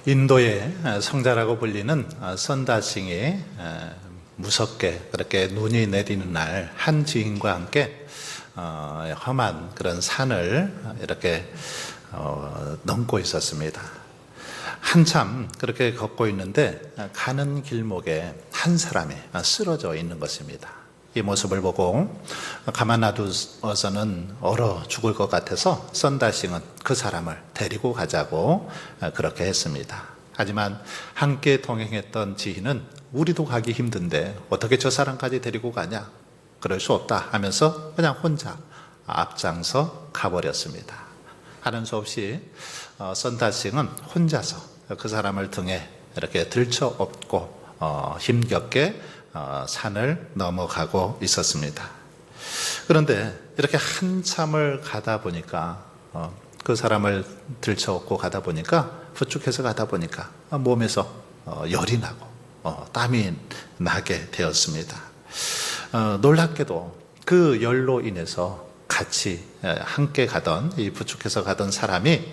인도의 성자라고 불리는 선다싱이 무섭게 그렇게 눈이 내리는 날 한 지인과 함께 험한 그런 산을 이렇게 넘고 있었습니다. 한참 그렇게 걷고 있는데 가는 길목에 한 사람이 쓰러져 있는 것입니다. 이 모습을 보고 가만 놔두어서는 얼어 죽을 것 같아서 선다싱은 그 사람을 데리고 가자고 그렇게 했습니다. 하지만 함께 동행했던 지인은 우리도 가기 힘든데 어떻게 저 사람까지 데리고 가냐? 그럴 수 없다 하면서 그냥 혼자 앞장서 가버렸습니다. 하는 수 없이 선다싱은 혼자서 그 사람을 등에 이렇게 들쳐업고 힘겹게 산을 넘어가고 있었습니다. 그런데 이렇게 한참을 가다 보니까 그 사람을 들쳐업고 가다 보니까 부축해서 가다 보니까 몸에서 열이 나고 땀이 나게 되었습니다. 놀랍게도 그 열로 인해서 같이 함께 가던 이 부축해서 가던 사람이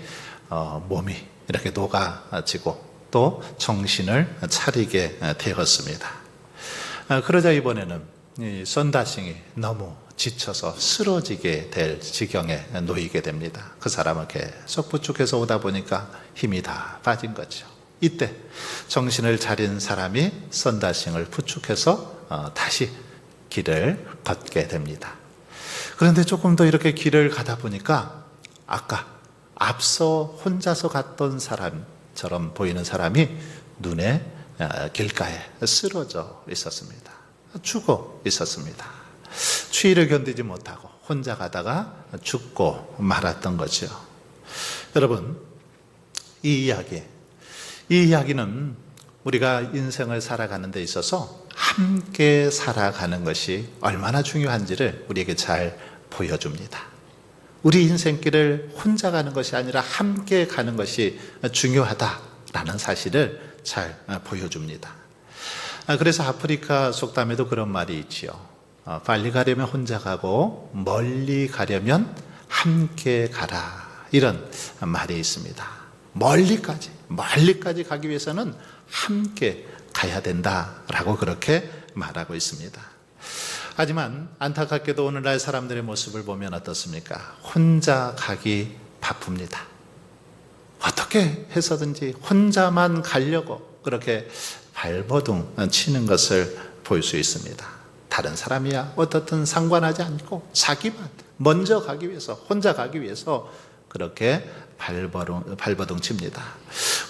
몸이 이렇게 녹아지고 또 정신을 차리게 되었습니다. 그러자 이번에는 이 선다싱이 너무 지쳐서 쓰러지게 될 지경에 놓이게 됩니다. 그 사람을 계속 부축해서 오다 보니까 힘이 다 빠진 거죠. 이때 정신을 차린 사람이 선다싱을 부축해서 다시 길을 걷게 됩니다. 그런데 조금 더 이렇게 길을 가다 보니까 아까 앞서 혼자서 갔던 사람처럼 보이는 사람이 눈에 길가에 쓰러져 있었습니다. 죽어 있었습니다. 추위를 견디지 못하고 혼자 가다가 죽고 말았던 거죠. 여러분, 이 이야기는 우리가 인생을 살아가는 데 있어서 함께 살아가는 것이 얼마나 중요한지를 우리에게 잘 보여줍니다. 우리 인생길을 혼자 가는 것이 아니라 함께 가는 것이 중요하다라는 사실을 잘 보여줍니다. 그래서 아프리카 속담에도 그런 말이 있지요. 빨리 가려면 혼자 가고 멀리 가려면 함께 가라, 이런 말이 있습니다. 멀리까지 가기 위해서는 함께 가야 된다라고 그렇게 말하고 있습니다. 하지만 안타깝게도 오늘날 사람들의 모습을 보면 어떻습니까? 혼자 가기 바쁩니다. 어떻게 해서든지 혼자만 가려고 그렇게 발버둥 치는 것을 볼 수 있습니다. 다른 사람이야 어떻든 상관하지 않고 자기만 먼저 가기 위해서, 혼자 가기 위해서 그렇게 발버둥 칩니다.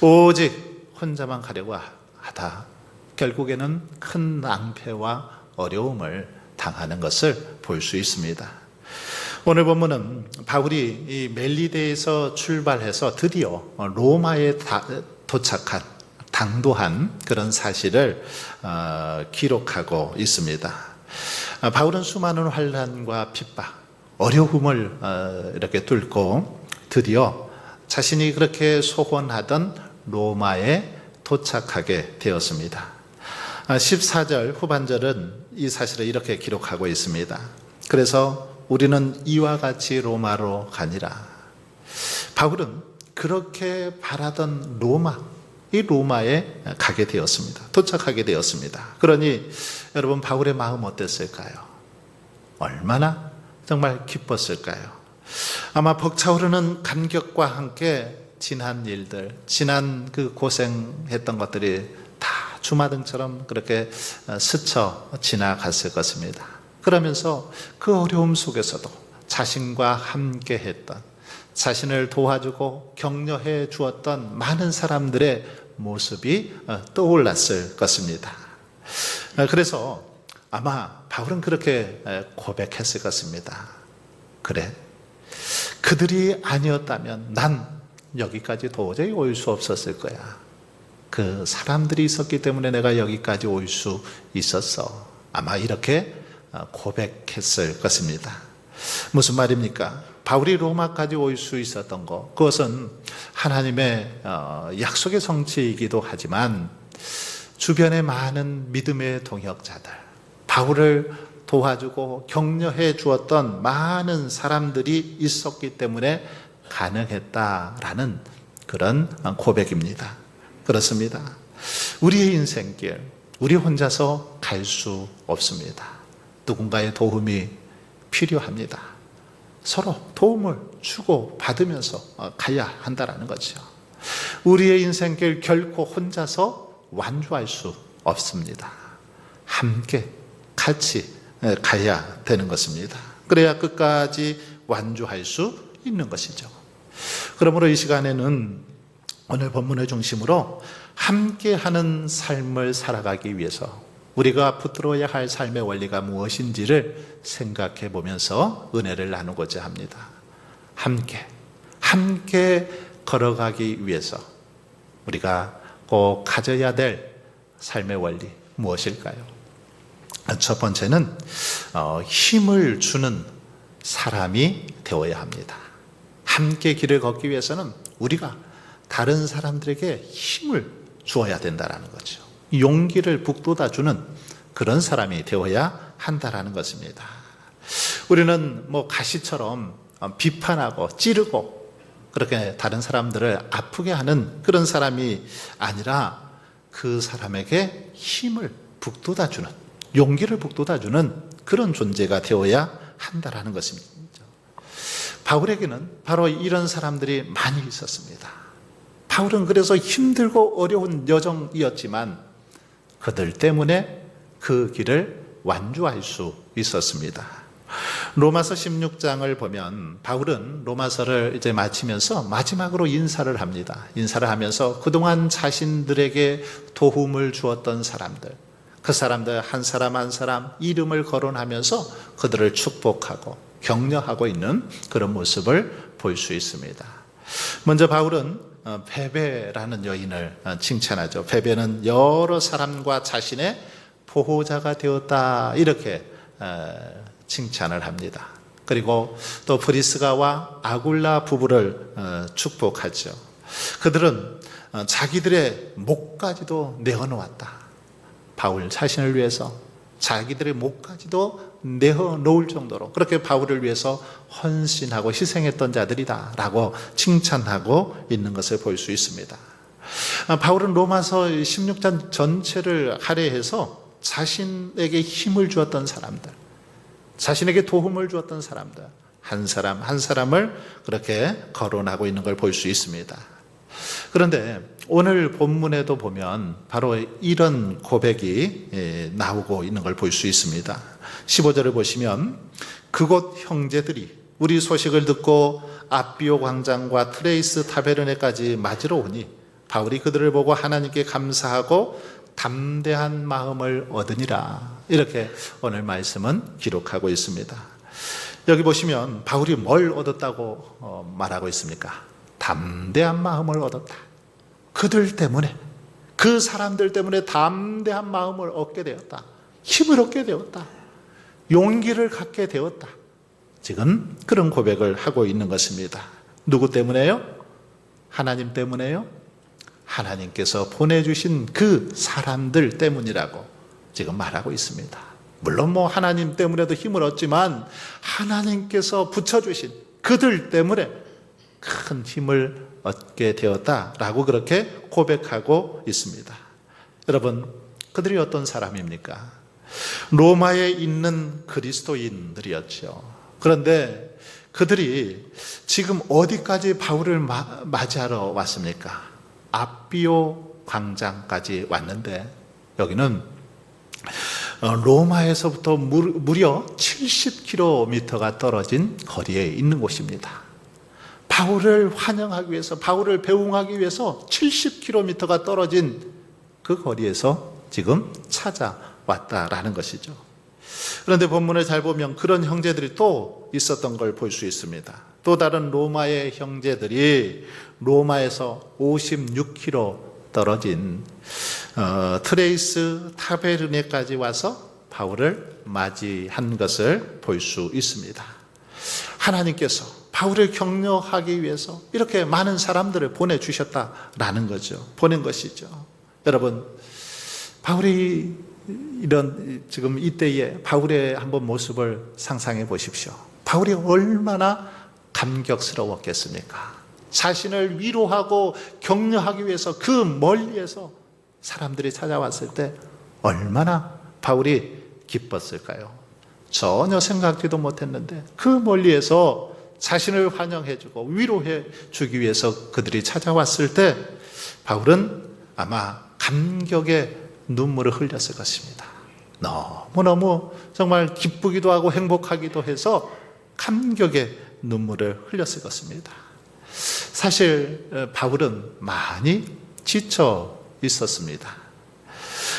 오직 혼자만 가려고 하다 결국에는 큰 낭패와 어려움을 당하는 것을 볼 수 있습니다. 오늘 본문은 바울이 이 멜리데에서 출발해서 드디어 로마에 도착한, 당도한 그런 사실을 기록하고 있습니다. 바울은 수많은 환난과 핍박, 어려움을 이렇게 뚫고 드디어 자신이 그렇게 소원하던 로마에 도착하게 되었습니다. 14절 후반절은 이 사실을 이렇게 기록하고 있습니다. 그래서 우리는 이와 같이 로마로 가니라. 바울은 그렇게 바라던 이 로마에 가게 되었습니다. 도착하게 되었습니다. 그러니 여러분, 바울의 마음 어땠을까요? 얼마나 정말 기뻤을까요? 아마 벅차오르는 감격과 함께 지난 일들, 지난 그 고생했던 것들이 다 주마등처럼 그렇게 스쳐 지나갔을 것입니다. 그러면서 그 어려움 속에서도 자신과 함께 했던, 자신을 도와주고 격려해 주었던 많은 사람들의 모습이 떠올랐을 것입니다. 그래서 아마 바울은 그렇게 고백했을 것입니다. 그래, 그들이 아니었다면 난 여기까지 도저히 올 수 없었을 거야. 그 사람들이 있었기 때문에 내가 여기까지 올 수 있었어. 아마 이렇게 고백했을 것입니다. 무슨 말입니까? 바울이 로마까지 올 수 있었던 것, 그것은 하나님의 약속의 성취이기도 하지만 주변에 많은 믿음의 동역자들, 바울을 도와주고 격려해 주었던 많은 사람들이 있었기 때문에 가능했다라는 그런 고백입니다. 그렇습니다. 우리의 인생길, 우리 혼자서 갈 수 없습니다. 누군가의 도움이 필요합니다. 서로 도움을 주고 받으면서 가야 한다는 거죠. 우리의 인생길 결코 혼자서 완주할 수 없습니다. 함께 같이 가야 되는 것입니다. 그래야 끝까지 완주할 수 있는 것이죠. 그러므로 이 시간에는 오늘 본문의 중심으로 함께하는 삶을 살아가기 위해서 우리가 붙들어야 할 삶의 원리가 무엇인지를 생각해 보면서 은혜를 나누고자 합니다. 함께 걸어가기 위해서 우리가 꼭 가져야 될 삶의 원리 무엇일까요? 첫 번째는 힘을 주는 사람이 되어야 합니다. 함께 길을 걷기 위해서는 우리가 다른 사람들에게 힘을 주어야 된다는 거죠. 용기를 북돋아주는 그런 사람이 되어야 한다는 것입니다. 우리는 가시처럼 비판하고 찌르고 그렇게 다른 사람들을 아프게 하는 그런 사람이 아니라 그 사람에게 힘을 북돋아주는, 용기를 북돋아주는 그런 존재가 되어야 한다는 것입니다. 바울에게는 바로 이런 사람들이 많이 있었습니다. 바울은 그래서 힘들고 어려운 여정이었지만 그들 때문에 그 길을 완주할 수 있었습니다. 로마서 16장을 보면 바울은 로마서를 이제 마치면서 마지막으로 인사를 합니다. 인사를 하면서 그동안 자신들에게 도움을 주었던 사람들, 그 사람들 한 사람 한 사람 이름을 거론하면서 그들을 축복하고 격려하고 있는 그런 모습을 볼 수 있습니다. 먼저 바울은 베베라는 여인을 칭찬하죠. 베베는 여러 사람과 자신의 보호자가 되었다, 이렇게 칭찬을 합니다. 그리고 또 브리스가와 아굴라 부부를 축복하죠. 그들은 자기들의 목까지도 내어놓았다. 바울 자신을 위해서 자기들의 목까지도 내어놓을 정도로 그렇게 바울을 위해서 헌신하고 희생했던 자들이다 라고 칭찬하고 있는 것을 볼 수 있습니다. 바울은 로마서 16장 전체를 할애해서 자신에게 힘을 주었던 사람들, 자신에게 도움을 주었던 사람들 한 사람 한 사람을 그렇게 거론하고 있는 걸 볼 수 있습니다. 그런데 오늘 본문에도 보면 바로 이런 고백이 나오고 있는 걸 볼 수 있습니다. 15절을 보시면 그곳 형제들이 우리 소식을 듣고 아비오 광장과 트레이스 타베르네까지 맞으러 오니 바울이 그들을 보고 하나님께 감사하고 담대한 마음을 얻으니라, 이렇게 오늘 말씀은 기록하고 있습니다. 여기 보시면 바울이 뭘 얻었다고 말하고 있습니까? 담대한 마음을 얻었다. 그들 때문에, 그 사람들 때문에 담대한 마음을 얻게 되었다. 힘을 얻게 되었다. 용기를 갖게 되었다. 지금 그런 고백을 하고 있는 것입니다. 누구 때문에요? 하나님 때문에요? 하나님께서 보내주신 그 사람들 때문이라고 지금 말하고 있습니다. 물론 하나님 때문에도 힘을 얻지만 하나님께서 붙여주신 그들 때문에 큰 힘을 얻게 되었다라고 그렇게 고백하고 있습니다. 여러분, 그들이 어떤 사람입니까? 로마에 있는 그리스도인들이었죠. 그런데 그들이 지금 어디까지 바울을 맞이하러 왔습니까? 아비오 광장까지 왔는데 여기는 로마에서부터 무려 70km가 떨어진 거리에 있는 곳입니다. 바울을 환영하기 위해서, 바울을 배웅하기 위해서 70km가 떨어진 그 거리에서 지금 찾아왔다라는 것이죠. 그런데 본문을 잘 보면 그런 형제들이 또 있었던 걸 볼 수 있습니다. 또 다른 로마의 형제들이 로마에서 56km 떨어진 트레이스 타베르네까지 와서 바울을 맞이한 것을 볼 수 있습니다. 하나님께서 바울을 격려하기 위해서 이렇게 많은 사람들을 보내주셨다라는 거죠. 보낸 것이죠. 여러분, 바울이 지금 이때의 바울의 한번 모습을 상상해 보십시오. 바울이 얼마나 감격스러웠겠습니까? 자신을 위로하고 격려하기 위해서 그 멀리에서 사람들이 찾아왔을 때 얼마나 바울이 기뻤을까요? 전혀 생각지도 못했는데 그 멀리에서 자신을 환영해주고 위로해주기 위해서 그들이 찾아왔을 때 바울은 아마 감격의 눈물을 흘렸을 것입니다. 너무너무 정말 기쁘기도 하고 행복하기도 해서 감격의 눈물을 흘렸을 것입니다. 사실 바울은 많이 지쳐 있었습니다.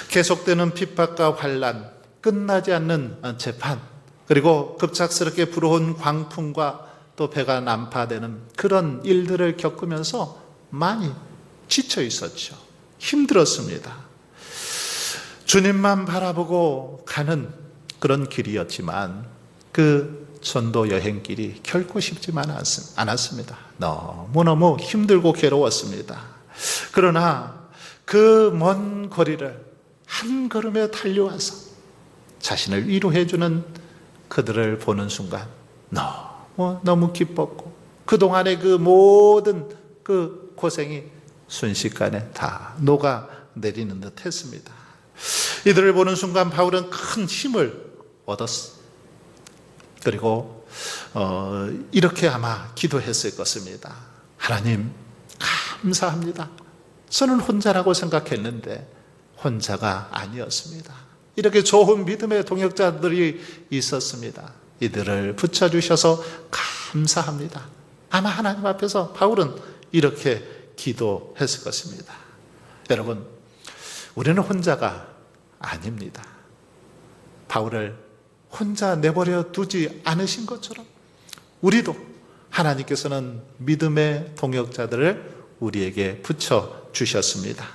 계속되는 핍박과 환난, 끝나지 않는 재판, 그리고 급작스럽게 불어온 광풍과 또 배가 난파되는 그런 일들을 겪으면서 많이 지쳐 있었죠. 힘들었습니다. 주님만 바라보고 가는 그런 길이었지만 그 전도 여행길이 결코 쉽지만 않았습니다. 너무너무 힘들고 괴로웠습니다. 그러나 그 먼 거리를 한 걸음에 달려와서 자신을 위로해주는 그들을 보는 순간 너무 기뻤고 그동안의 그 모든 그 고생이 순식간에 다 녹아내리는 듯 했습니다. 이들을 보는 순간 바울은 큰 힘을 얻었습니다. 그리고 이렇게 아마 기도했을 것입니다. 하나님 감사합니다. 저는 혼자라고 생각했는데 혼자가 아니었습니다. 이렇게 좋은 믿음의 동역자들이 있었습니다. 이들을 붙여주셔서 감사합니다. 아마 하나님 앞에서 바울은 이렇게 기도했을 것입니다. 여러분, 우리는 혼자가 아닙니다. 바울을 혼자 내버려 두지 않으신 것처럼 우리도 하나님께서는 믿음의 동역자들을 우리에게 붙여주셨습니다.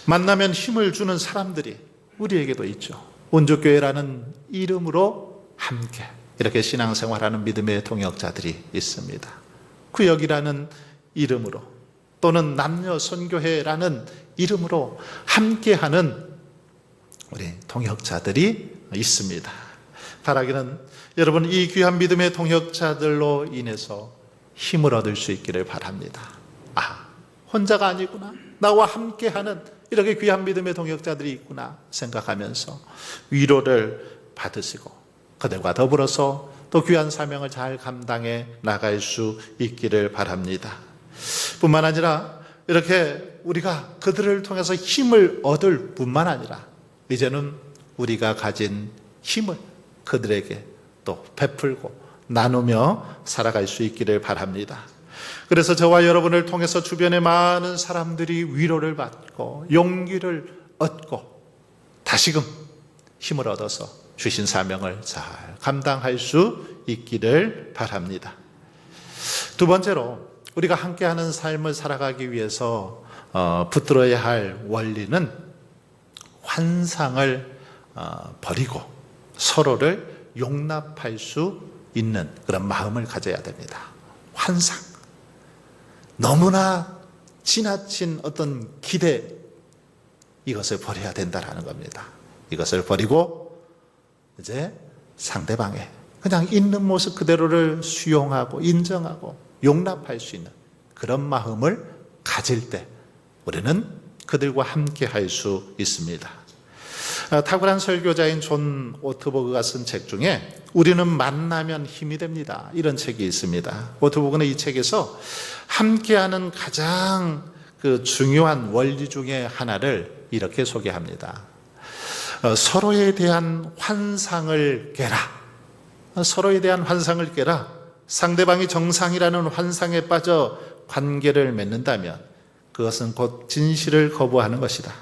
만나면 힘을 주는 사람들이 우리에게도 있죠. 온주교회라는 이름으로 함께 이렇게 신앙생활하는 믿음의 동역자들이 있습니다. 구역이라는 이름으로 또는 남녀선교회라는 이름으로 함께하는 우리 동역자들이 있습니다. 바라기는 여러분 이 귀한 믿음의 동역자들로 인해서 힘을 얻을 수 있기를 바랍니다. 혼자가 아니구나. 나와 함께하는 이렇게 귀한 믿음의 동역자들이 있구나 생각하면서 위로를 받으시고 그들과 더불어서 또 귀한 사명을 잘 감당해 나갈 수 있기를 바랍니다. 뿐만 아니라 이렇게 우리가 그들을 통해서 힘을 얻을 뿐만 아니라 이제는 우리가 가진 힘을 그들에게 또 베풀고 나누며 살아갈 수 있기를 바랍니다. 그래서 저와 여러분을 통해서 주변의 많은 사람들이 위로를 받고 용기를 얻고 다시금 힘을 얻어서 주신 사명을 잘 감당할 수 있기를 바랍니다. 두 번째로 우리가 함께하는 삶을 살아가기 위해서 붙들어야 할 원리는 환상을 버리고 서로를 용납할 수 있는 그런 마음을 가져야 됩니다. 환상, 너무나 지나친 어떤 기대, 이것을 버려야 된다는 겁니다. 이것을 버리고 이제 상대방의 그냥 있는 모습 그대로를 수용하고 인정하고 용납할 수 있는 그런 마음을 가질 때 우리는 그들과 함께 할 수 있습니다. 탁월한 설교자인 존 오트버그가 쓴 책 중에 우리는 만나면 힘이 됩니다, 이런 책이 있습니다. 오트버그는 이 책에서 함께하는 가장 중요한 원리 중에 하나를 이렇게 소개합니다. 서로에 대한 환상을 깨라. 서로에 대한 환상을 깨라. 상대방이 정상이라는 환상에 빠져 관계를 맺는다면 그것은 곧 진실을 거부하는 것이다.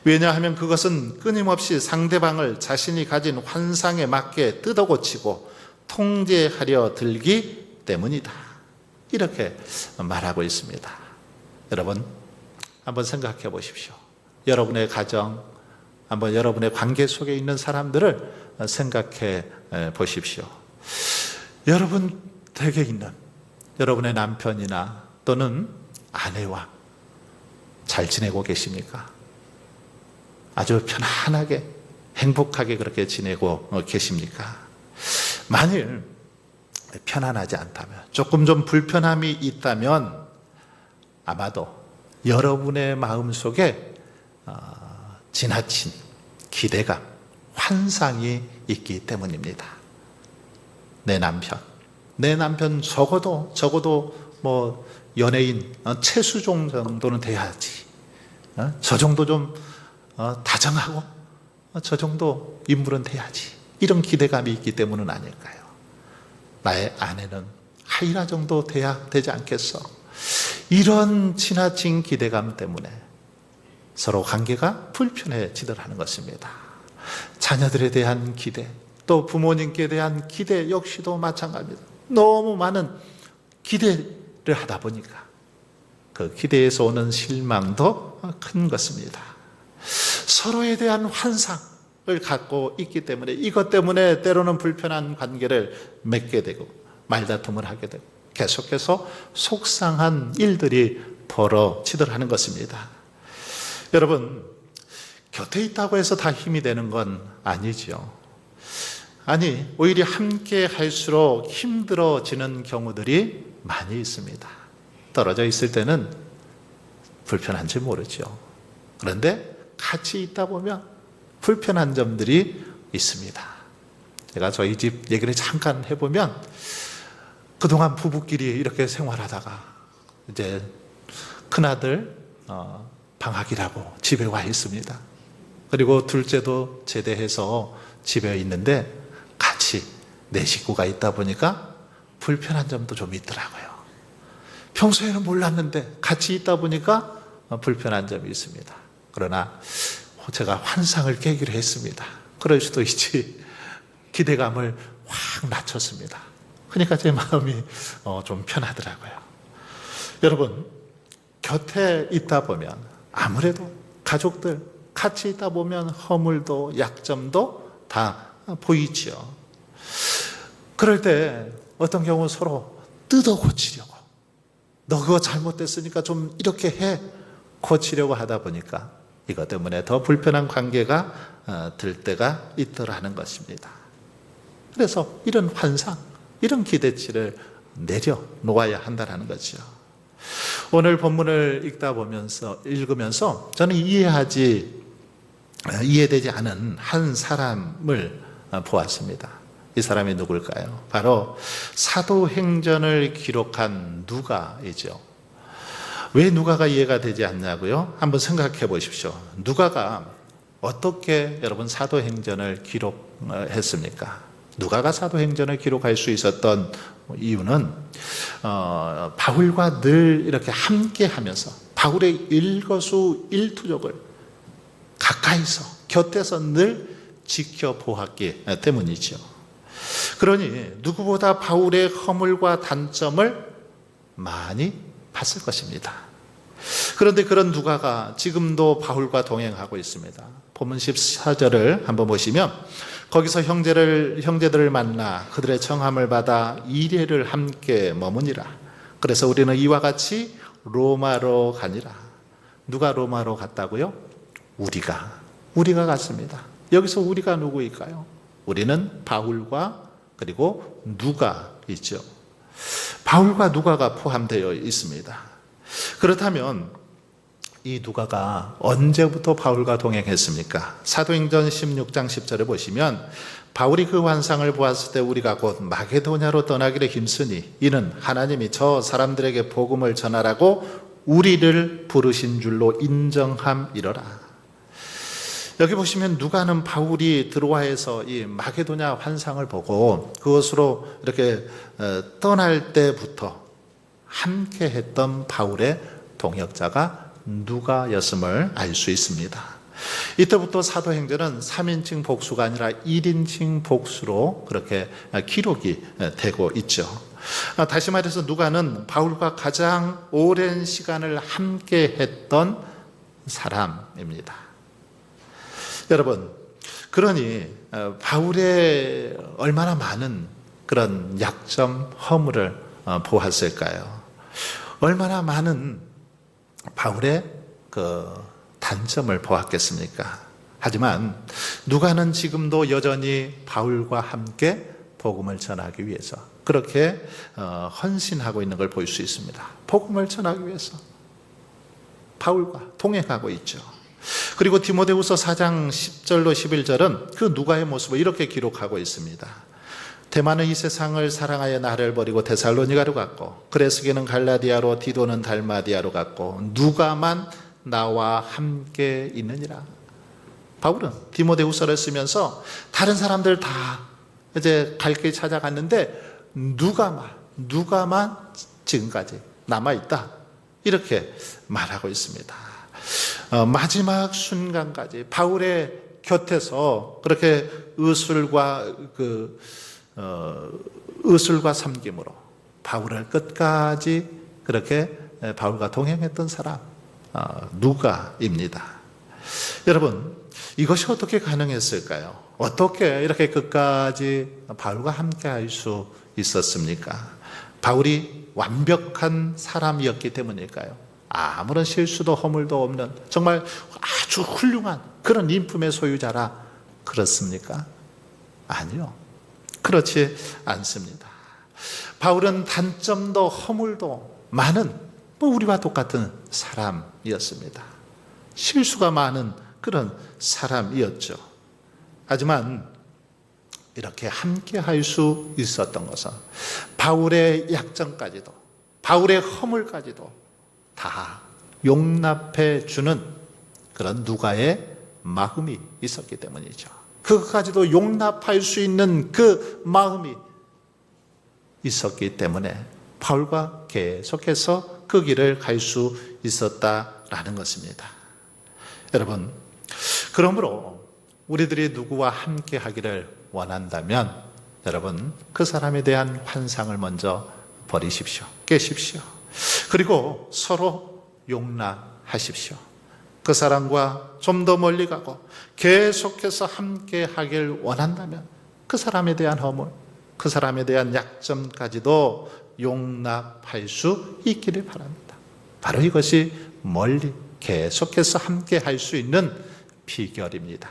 왜냐하면 그것은 끊임없이 상대방을 자신이 가진 환상에 맞게 뜯어고치고 통제하려 들기 때문이다. 이렇게 말하고 있습니다. 여러분, 한번 생각해 보십시오. 여러분의 가정, 한번 여러분의 관계 속에 있는 사람들을 생각해 보십시오. 여러분 댁에 있는 여러분의 남편이나 또는 아내와 잘 지내고 계십니까? 아주 편안하게 행복하게 그렇게 지내고 계십니까? 만일 편안하지 않다면, 조금 좀 불편함이 있다면 아마도 여러분의 마음속에 지나친 기대감, 환상이 있기 때문입니다. 내 남편 적어도 뭐 연예인 최수종 정도는 돼야지. 저 정도 좀 다정하고 저 정도 인물은 돼야지. 이런 기대감이 있기 때문은 아닐까요? 나의 아내는 하이라 정도 돼야 되지 않겠어? 이런 지나친 기대감 때문에 서로 관계가 불편해지더라는 것입니다. 자녀들에 대한 기대, 또 부모님께 대한 기대 역시도 마찬가지입니다. 너무 많은 기대를 하다 보니까 그 기대에서 오는 실망도 큰 것입니다. 서로에 대한 환상을 갖고 있기 때문에 이것 때문에 때로는 불편한 관계를 맺게 되고 말다툼을 하게 되고 계속해서 속상한 일들이 벌어지더라는 것입니다. 여러분, 곁에 있다고 해서 다 힘이 되는 건 아니죠. 아니, 오히려 함께 할수록 힘들어지는 경우들이 많이 있습니다. 떨어져 있을 때는 불편한지 모르죠. 그런데 같이 있다 보면 불편한 점들이 있습니다. 제가 저희 집 얘기를 잠깐 해보면 그동안 부부끼리 이렇게 생활하다가 이제 큰아들 방학이라고 집에 와 있습니다. 그리고 둘째도 제대해서 집에 있는데 같이 내 식구가 있다 보니까 불편한 점도 좀 있더라고요. 평소에는 몰랐는데 같이 있다 보니까 불편한 점이 있습니다. 그러나 제가 환상을 깨기로 했습니다. 그럴 수도 있지. 기대감을 확 낮췄습니다. 그러니까 제 마음이 좀 편하더라고요. 여러분, 곁에 있다 보면 아무래도 가족들 같이 있다 보면 허물도 약점도 다 보이죠. 그럴 때 어떤 경우 서로 뜯어 고치려고, 너 그거 잘못됐으니까 좀 이렇게 해 고치려고 하다 보니까 이것 때문에 더 불편한 관계가 들 때가 있더라는 것입니다. 그래서 이런 환상, 이런 기대치를 내려놓아야 한다는 거죠. 오늘 본문을 읽으면서 저는 이해되지 않은 한 사람을 보았습니다. 이 사람이 누굴까요? 바로 사도행전을 기록한 누가이죠. 왜 누가가 이해가 되지 않냐고요? 한번 생각해 보십시오. 누가가 어떻게 여러분 사도행전을 기록했습니까? 누가가 사도행전을 기록할 수 있었던 이유는 바울과 늘 이렇게 함께 하면서 바울의 일거수일투족을 가까이서 곁에서 늘 지켜보았기 때문이죠. 그러니 누구보다 바울의 허물과 단점을 많이 봤을 것입니다. 그런데 그런 누가가 지금도 바울과 동행하고 있습니다. 본문 14절을 한번 보시면 거기서 형제들을 만나 그들의 청함을 받아 2일을 함께 머무니라. 그래서 우리는 이와 같이 로마로 가니라. 누가 로마로 갔다고요? 우리가 갔습니다. 여기서 우리가 누구일까요? 우리는 바울과 그리고 누가 있죠. 바울과 누가가 포함되어 있습니다. 그렇다면 이 누가가 언제부터 바울과 동행했습니까? 사도행전 16장 10절을 보시면 바울이 그 환상을 보았을 때 우리가 곧 마게도냐로 떠나기를 힘쓰니 이는 하나님이 저 사람들에게 복음을 전하라고 우리를 부르신 줄로 인정함이러라. 여기 보시면 누가는 바울이 드로아에서 이 마게도냐 환상을 보고 그것으로 이렇게 떠날 때부터 함께 했던 바울의 동역자가 누가였음을 알 수 있습니다. 이때부터 사도행전은 3인칭 복수가 아니라 1인칭 복수로 그렇게 기록이 되고 있죠. 다시 말해서 누가는 바울과 가장 오랜 시간을 함께 했던 사람입니다. 여러분, 그러니 바울의 얼마나 많은 그런 약점, 허물을 보았을까요? 얼마나 많은 바울의 그 단점을 보았겠습니까? 하지만 누가는 지금도 여전히 바울과 함께 복음을 전하기 위해서 그렇게 헌신하고 있는 걸 볼 수 있습니다. 복음을 전하기 위해서 바울과 동행하고 있죠. 그리고 디모데후서 4장 10절로 11절은 그 누가의 모습을 이렇게 기록하고 있습니다. 대만은 이 세상을 사랑하여 나를 버리고 데살로니가로 갔고 그레스게는 갈라디아로 디도는 달마디아로 갔고 누가만 나와 함께 있느니라. 바울은 디모데후서를 쓰면서 다른 사람들 다 이제 갈 길 찾아갔는데 누가만 지금까지 남아있다, 이렇게 말하고 있습니다. 마지막 순간까지 바울의 곁에서 그렇게 의술과 섬김으로 바울을 끝까지 그렇게 바울과 동행했던 사람 누가입니다. 여러분, 이것이 어떻게 가능했을까요? 어떻게 이렇게 끝까지 바울과 함께 할 수 있었습니까? 바울이 완벽한 사람이었기 때문일까요? 아무런 실수도 허물도 없는 정말 아주 훌륭한 그런 인품의 소유자라 그렇습니까? 아니요, 그렇지 않습니다. 바울은 단점도 허물도 많은 우리와 똑같은 사람이었습니다. 실수가 많은 그런 사람이었죠. 하지만 이렇게 함께 할 수 있었던 것은 바울의 약점까지도, 바울의 허물까지도 다 용납해 주는 그런 누가의 마음이 있었기 때문이죠. 그것까지도 용납할 수 있는 그 마음이 있었기 때문에 바울과 계속해서 그 길을 갈 수 있었다라는 것입니다. 여러분, 그러므로 우리들이 누구와 함께 하기를 원한다면 여러분, 그 사람에 대한 환상을 먼저 버리십시오. 깨십시오. 그리고 서로 용납하십시오. 그 사람과 좀 더 멀리 가고 계속해서 함께 하길 원한다면 그 사람에 대한 허물, 그 사람에 대한 약점까지도 용납할 수 있기를 바랍니다. 바로 이것이 멀리 계속해서 함께 할 수 있는 비결입니다.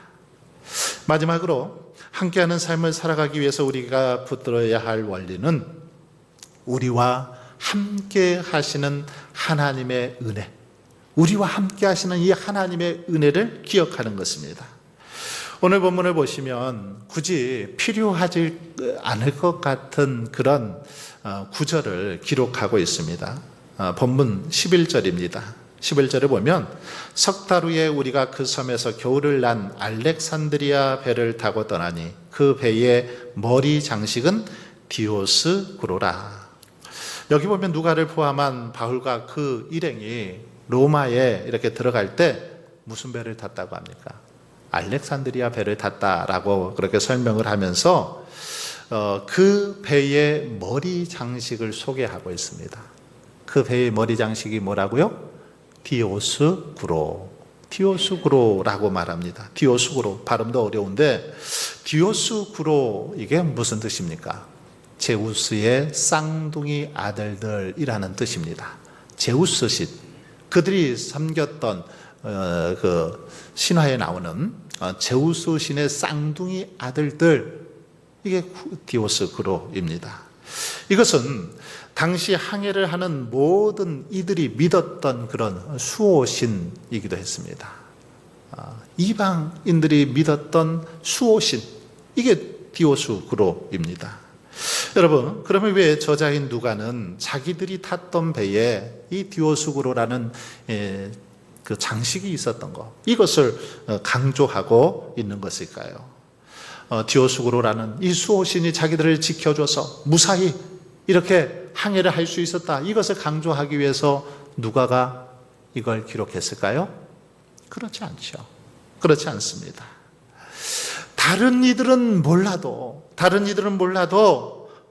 마지막으로 함께하는 삶을 살아가기 위해서 우리가 붙들어야 할 원리는 우리와 함께 하시는 하나님의 은혜, 우리와 함께 하시는 이 하나님의 은혜를 기억하는 것입니다. 오늘 본문을 보시면 굳이 필요하지 않을 것 같은 그런 구절을 기록하고 있습니다. 본문 11절입니다. 11절에 보면 석 달 후에 우리가 그 섬에서 겨울을 난 알렉산드리아 배를 타고 떠나니 그 배의 머리 장식은 디오스구로라. 여기 보면 누가를 포함한 바울과 그 일행이 로마에 이렇게 들어갈 때 무슨 배를 탔다고 합니까? 알렉산드리아 배를 탔다라고 그렇게 설명을 하면서 그 배의 머리 장식을 소개하고 있습니다. 그 배의 머리 장식이 뭐라고요? 디오스구로라고 말합니다. 디오스구로, 발음도 어려운데 디오스구로, 이게 무슨 뜻입니까? 제우스의 쌍둥이 아들들이라는 뜻입니다. 제우스 신, 그들이 섬겼던 그 신화에 나오는 제우스 신의 쌍둥이 아들들, 이게 디오스구로입니다. 이것은 당시 항해를 하는 모든 이들이 믿었던 그런 수호신이기도 했습니다. 이방인들이 믿었던 수호신, 이게 디오스구로입니다. 여러분, 그러면 왜 저자인 누가는 자기들이 탔던 배에 이 디오스구로라는 그 장식이 있었던 것, 이것을 강조하고 있는 것일까요? 디오스구로라는 이 수호신이 자기들을 지켜줘서 무사히 이렇게 항해를 할 수 있었다, 이것을 강조하기 위해서 누가가 이걸 기록했을까요? 그렇지 않죠. 그렇지 않습니다. 다른 이들은 몰라도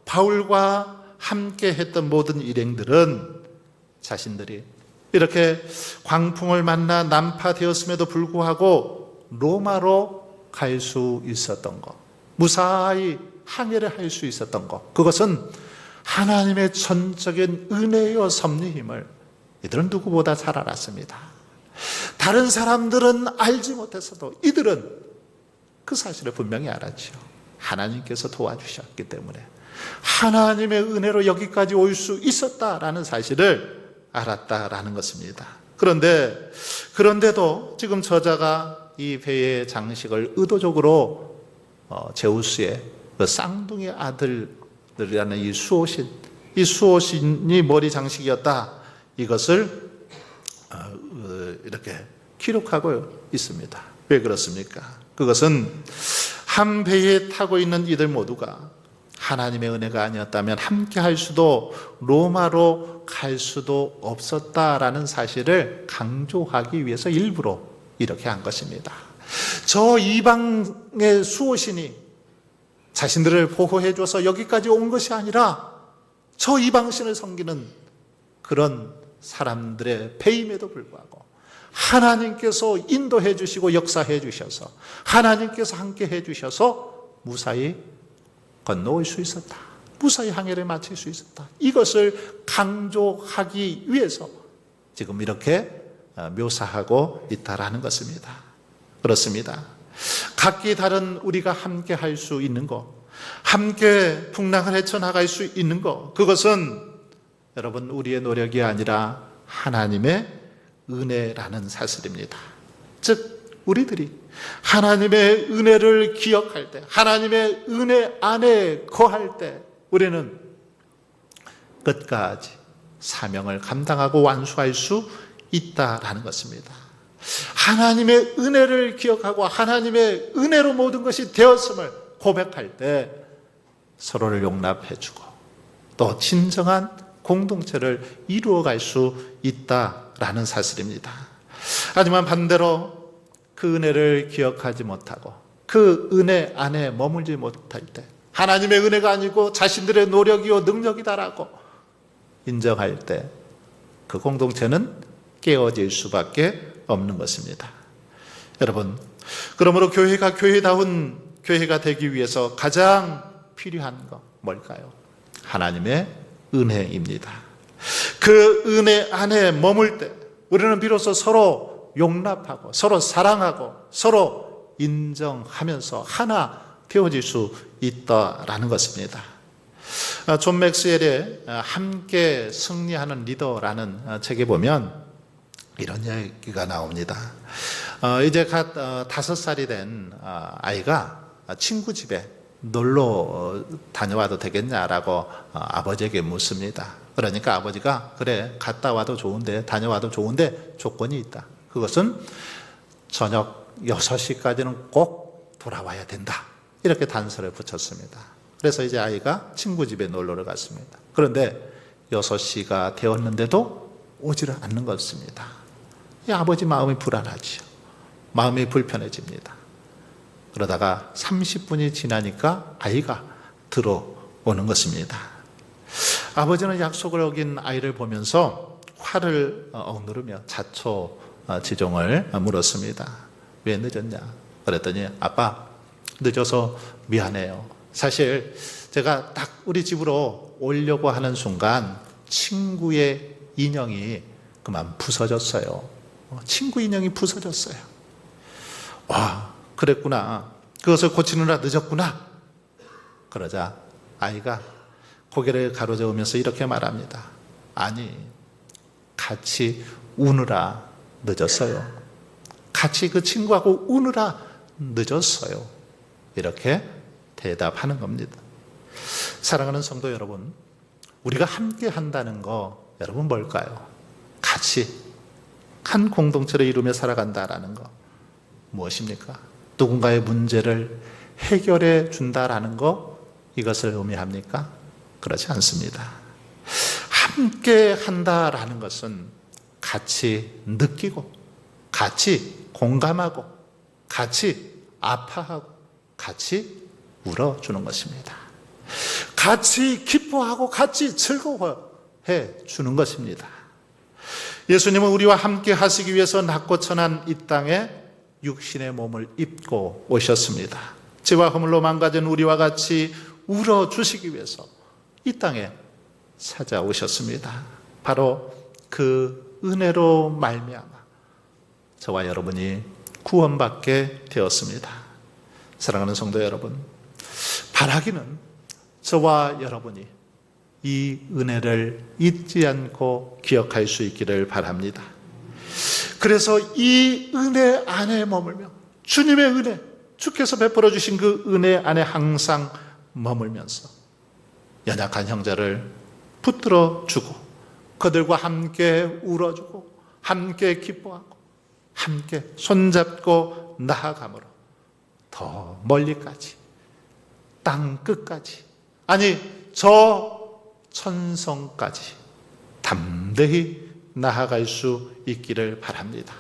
바울과 함께 했던 모든 일행들은 자신들이 이렇게 광풍을 만나 난파되었음에도 불구하고 로마로 갈 수 있었던 것, 무사히 항해를 할 수 있었던 것, 그것은 하나님의 전적인 은혜요 섭리임을 이들은 누구보다 잘 알았습니다. 다른 사람들은 알지 못했어도 이들은 그 사실을 분명히 알았죠. 하나님께서 도와주셨기 때문에 하나님의 은혜로 여기까지 올 수 있었다라는 사실을 알았다라는 것입니다. 그런데도 지금 저자가 이 배의 장식을 의도적으로 제우스의 그 쌍둥이 아들들이라는 이 수호신이 머리 장식이었다, 이것을 이렇게 기록하고 있습니다. 왜 그렇습니까? 그것은 한 배에 타고 있는 이들 모두가 하나님의 은혜가 아니었다면 함께 할 수도 로마로 갈 수도 없었다라는 사실을 강조하기 위해서 일부러 이렇게 한 것입니다. 저 이방의 수호신이 자신들을 보호해 줘서 여기까지 온 것이 아니라 저 이방신을 섬기는 그런 사람들의 배임에도 불구하고 하나님께서 인도해 주시고 역사해 주셔서 하나님께서 함께 해 주셔서 무사히 건너올 수 있었다, 무사히 항해를 마칠 수 있었다, 이것을 강조하기 위해서 지금 이렇게 묘사하고 있다라는 것입니다. 그렇습니다. 각기 다른 우리가 함께 할 수 있는 것, 함께 풍랑을 헤쳐나갈 수 있는 것, 그것은 여러분 우리의 노력이 아니라 하나님의 은혜라는 사실입니다. 즉 우리들이 하나님의 은혜를 기억할 때, 하나님의 은혜 안에 거할 때 우리는 끝까지 사명을 감당하고 완수할 수 있다라는 것입니다. 하나님의 은혜를 기억하고 하나님의 은혜로 모든 것이 되었음을 고백할 때 서로를 용납해주고 또 진정한 공동체를 이루어갈 수 있다라는 사실입니다. 하지만 반대로 그 은혜를 기억하지 못하고 그 은혜 안에 머물지 못할 때, 하나님의 은혜가 아니고 자신들의 노력이요 능력이다라고 인정할 때 그 공동체는 깨어질 수밖에 없는 것입니다. 여러분, 그러므로 교회가 교회다운 교회가 되기 위해서 가장 필요한 것 뭘까요? 하나님의 은혜입니다. 그 은혜 안에 머물 때 우리는 비로소 서로 용납하고 서로 사랑하고 서로 인정하면서 하나 되어질 수 있다라는 것입니다. 존 맥스웰의 함께 승리하는 리더라는 책에 보면 이런 얘기가 나옵니다. 이제 갓 5살이 된 아이가 친구 집에 놀러 다녀와도 되겠냐라고 아버지에게 묻습니다. 그러니까 아버지가 그래 갔다 와도 좋은데 다녀와도 좋은데 조건이 있다. 그것은 저녁 6시까지는 꼭 돌아와야 된다. 이렇게 단서를 붙였습니다. 그래서 이제 아이가 친구 집에 놀러를 갔습니다. 그런데 6시가 되었는데도 오지를 않는 것입니다. 이 아버지 마음이 불안하지요. 마음이 불편해집니다. 그러다가 30분이 지나니까 아이가 들어오는 것입니다. 아버지는 약속을 어긴 아이를 보면서 화를 억누르며 자초지종을 물었습니다. 왜 늦었냐? 그랬더니 아빠 늦어서 미안해요. 사실 제가 딱 우리 집으로 오려고 하는 순간 친구의 인형이 그만 부서졌어요. 친구 인형이 부서졌어요. 와, 그랬구나. 그것을 고치느라 늦었구나. 그러자 아이가 고개를 가로저으면서 이렇게 말합니다. 아니, 같이 우느라 늦었어요. 같이 그 친구하고 우느라 늦었어요. 이렇게 대답하는 겁니다. 사랑하는 성도 여러분, 우리가 함께 한다는 거 여러분 뭘까요? 같이 한 공동체를 이루며 살아간다라는 거 무엇입니까? 누군가의 문제를 해결해 준다라는 거, 이것을 의미합니까? 그렇지 않습니다. 함께 한다라는 것은 같이 느끼고 같이 공감하고 같이 아파하고 같이 울어주는 것입니다. 같이 기뻐하고 같이 즐거워해 주는 것입니다. 예수님은 우리와 함께 하시기 위해서 낮고 천한 이 땅에 육신의 몸을 입고 오셨습니다. 죄와 허물로 망가진 우리와 같이 울어주시기 위해서 이 땅에 찾아오셨습니다. 바로 그 은혜로 말미암아 저와 여러분이 구원받게 되었습니다. 사랑하는 성도 여러분, 바라기는 저와 여러분이 이 은혜를 잊지 않고 기억할 수 있기를 바랍니다. 그래서 이 은혜 안에 머물며 주님의 은혜, 주께서 베풀어 주신 그 은혜 안에 항상 머물면서 연약한 형제를 붙들어 주고 그들과 함께 울어주고 함께 기뻐하고 함께 손잡고 나아감으로 더 멀리까지 땅 끝까지 아니 저 천성까지 담대히 나아갈 수 있기를 바랍니다.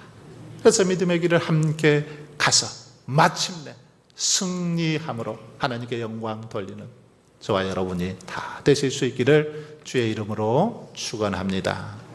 그래서 믿음의 길을 함께 가서 마침내 승리함으로 하나님께 영광 돌리는 저와 여러분이 다 되실 수 있기를 주의 이름으로 축원합니다.